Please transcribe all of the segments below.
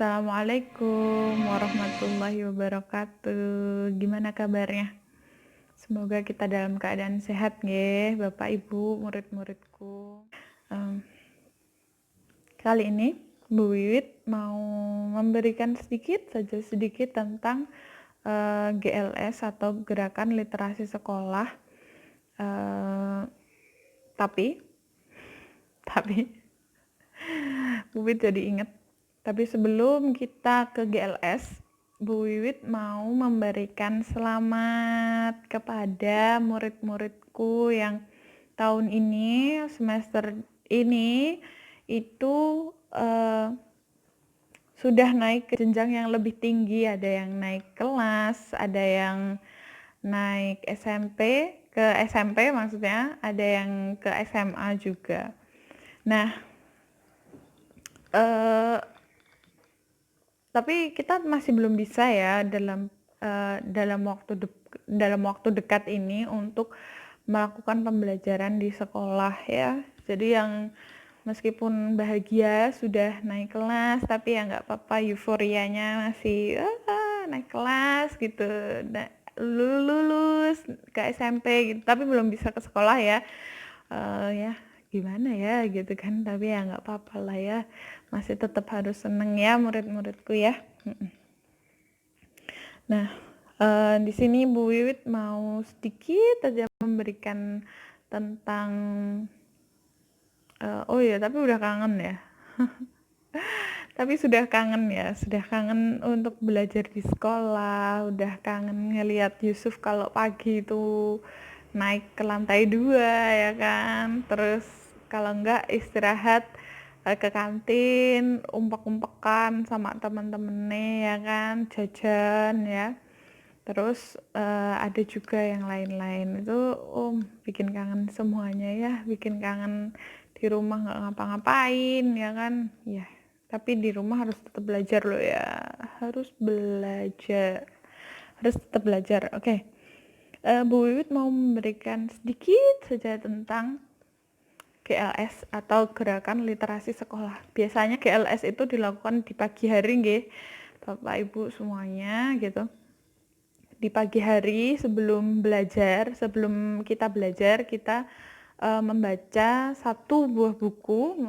Assalamualaikum warahmatullahi wabarakatuh. Gimana kabarnya? Semoga kita dalam keadaan sehat nggih, Bapak Ibu, murid-muridku. Em, Kali ini Bu Wiwit mau memberikan sedikit tentang GLS atau Gerakan Literasi Sekolah. Eh, tapi tapi Bu Wiwit jadi inget. Tapi sebelum kita ke GLS, Bu Wiwit mau memberikan selamat kepada murid-muridku yang tahun ini, semester ini, itu sudah naik ke jenjang yang lebih tinggi. Ada yang naik kelas, ada yang naik ke SMP maksudnya, ada yang ke SMA juga. Nah, tapi kita masih belum bisa ya dalam waktu dekat ini untuk melakukan pembelajaran di sekolah ya. Jadi yang meskipun bahagia sudah naik kelas, tapi ya nggak apa-apa, euforianya masih naik kelas gitu, lulus ke SMP gitu, tapi belum bisa ke sekolah ya. Ya gimana ya gitu kan, tapi ya nggak apa-apa lah ya, masih tetap harus seneng ya murid-muridku ya. Nah, di sini Bu Wiwit mau sedikit aja memberikan tentang oh iya, tapi udah kangen ya. Tapi sudah kangen untuk belajar di sekolah, udah kangen ngelihat Yusuf kalau pagi itu naik ke lantai 2 ya kan, terus kalau enggak istirahat ke kantin, umpek-umpekan sama teman-temennya ya kan, jajan ya. Terus ada juga yang lain-lain itu, bikin kangen semuanya ya, bikin kangen di rumah nggak ngapa-ngapain ya kan ya. Tapi di rumah harus tetap belajar loh ya, harus tetap belajar. Oke. Bu Wiwit mau memberikan sedikit saja tentang GLS atau Gerakan Literasi Sekolah. Biasanya GLS itu dilakukan di pagi hari nggih, Bapak Ibu semuanya gitu. Di pagi hari sebelum kita belajar, kita membaca satu buah buku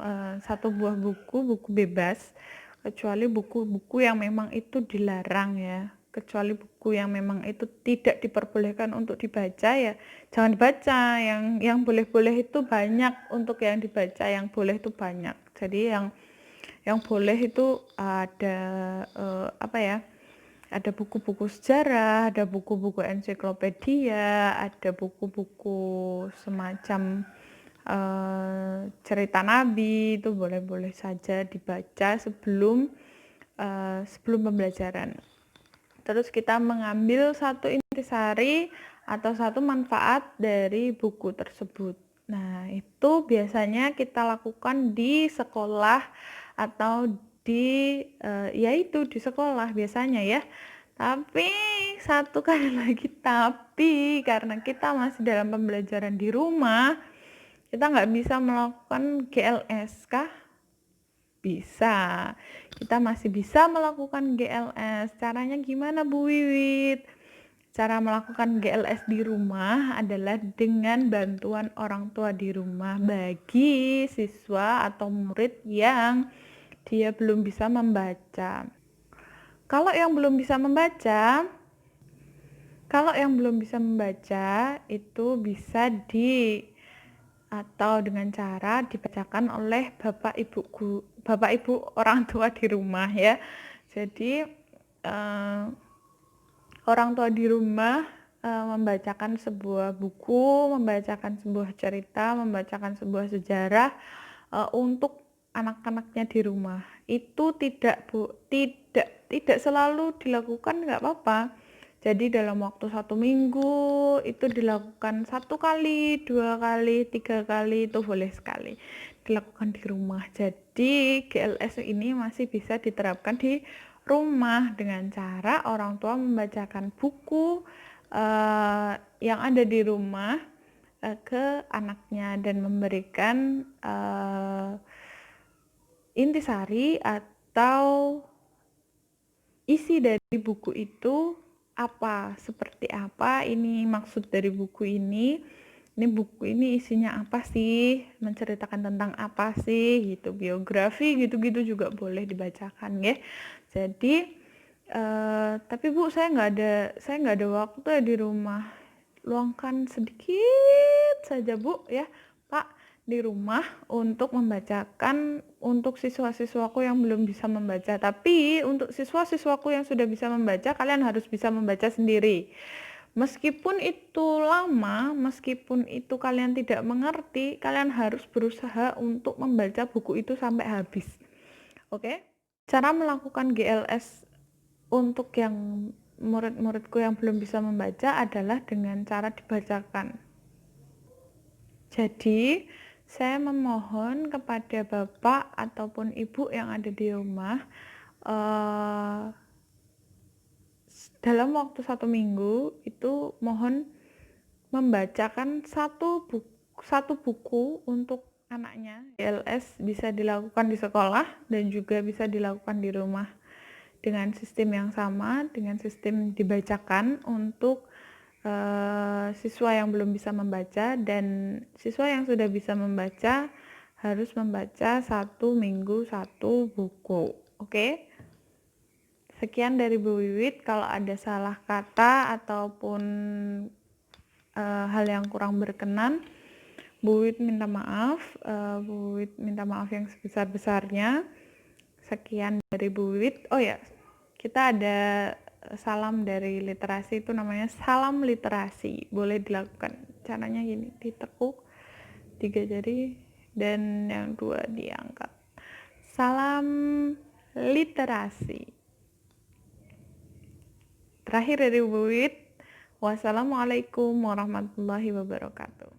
bebas, kecuali buku-buku yang memang itu dilarang ya, kecuali buku yang memang itu tidak diperbolehkan untuk dibaca ya jangan dibaca. Yang boleh-boleh itu banyak, untuk yang dibaca yang boleh itu banyak. Jadi yang boleh itu ada apa ya, ada buku-buku sejarah, ada buku-buku ensiklopedia, ada buku-buku semacam cerita Nabi, itu boleh-boleh saja dibaca sebelum pembelajaran. Terus kita mengambil satu intisari atau satu manfaat dari buku tersebut. Nah, itu biasanya kita lakukan di sekolah atau yaitu di sekolah biasanya ya. Tapi satu kali lagi, tapi karena kita masih dalam pembelajaran di rumah, kita nggak bisa melakukan GLS kah? Bisa. Kita masih bisa melakukan GLS. Caranya gimana Bu Wiwit? Cara melakukan GLS di rumah adalah dengan bantuan orang tua di rumah bagi siswa atau murid yang dia belum bisa membaca. Kalau yang belum bisa membaca, itu bisa atau dengan cara dibacakan oleh bapak ibu orang tua di rumah ya. Jadi orang tua di rumah membacakan sebuah buku, membacakan sebuah cerita, membacakan sebuah sejarah untuk anak-anaknya di rumah. Itu tidak selalu dilakukan, nggak apa-apa. Jadi dalam waktu 1 minggu itu dilakukan 1 kali, 2 kali, 3 kali, itu boleh sekali dilakukan di rumah. Jadi GLS ini masih bisa diterapkan di rumah dengan cara orang tua membacakan buku yang ada di rumah ke anaknya dan memberikan intisari atau isi dari buku itu apa, seperti apa, ini maksud dari buku ini buku ini isinya apa sih, menceritakan tentang apa sih gitu, biografi gitu-gitu juga boleh dibacakan ya. Jadi tapi Bu, saya nggak ada waktu ya di rumah. Luangkan sedikit saja Bu ya, Pak, di rumah untuk membacakan untuk siswa-siswaku yang belum bisa membaca. Tapi untuk siswa-siswaku yang sudah bisa membaca, kalian harus bisa membaca sendiri. Meskipun itu lama, meskipun itu kalian tidak mengerti, kalian harus berusaha untuk membaca buku itu sampai habis. Oke? Cara melakukan GLS untuk yang murid-muridku yang belum bisa membaca adalah dengan cara dibacakan. Jadi, saya memohon kepada Bapak ataupun Ibu yang ada di rumah, dalam waktu 1 minggu itu mohon membacakan satu buku untuk anaknya. GLS bisa dilakukan di sekolah dan juga bisa dilakukan di rumah dengan sistem yang sama, dengan sistem dibacakan untuk siswa yang belum bisa membaca, dan siswa yang sudah bisa membaca harus membaca 1 minggu 1 buku. Oke? Sekian dari Bu Wiwit. Kalau ada salah kata ataupun hal yang kurang berkenan, Bu Wiwit minta maaf. Bu Wiwit minta maaf yang sebesar-besarnya. Sekian dari Bu Wiwit. Oh ya, kita ada salam dari literasi, itu namanya salam literasi. Boleh dilakukan. Caranya gini, ditekuk 3 jari dan yang 2 diangkat. Salam literasi. Terakhir dari Bu Wit, wassalamualaikum warahmatullahi wabarakatuh.